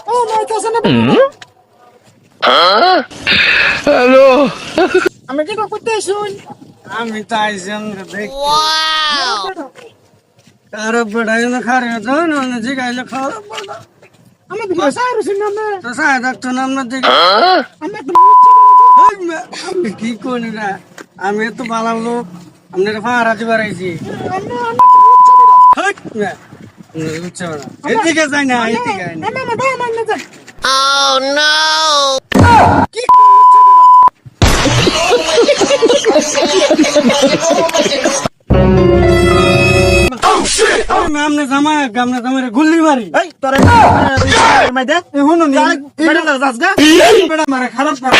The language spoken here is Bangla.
ও মাই কাছে না হ্যালো আমি কি করতে শুন আমি তো আইসেন দেখ কারো বেড়াই না খারে তো না জিগাইলে খারাপ বলা আমি তো ভাষা আর শুন না তো সাহেব ডাক্তার নাম না দেখি আমি একটু আমি কি করি না আমি তো ভালো লোক আপনার ফাঁড়া দিবার আইছি এদিকে যাই না এদিকে আয় না। আমি বাবা মানে যা কি আমনে জামাই গুল্লি মারি এই তোরে মাই দে এখনো বেটা না যাস গা বেড়া মারে খারাপ করে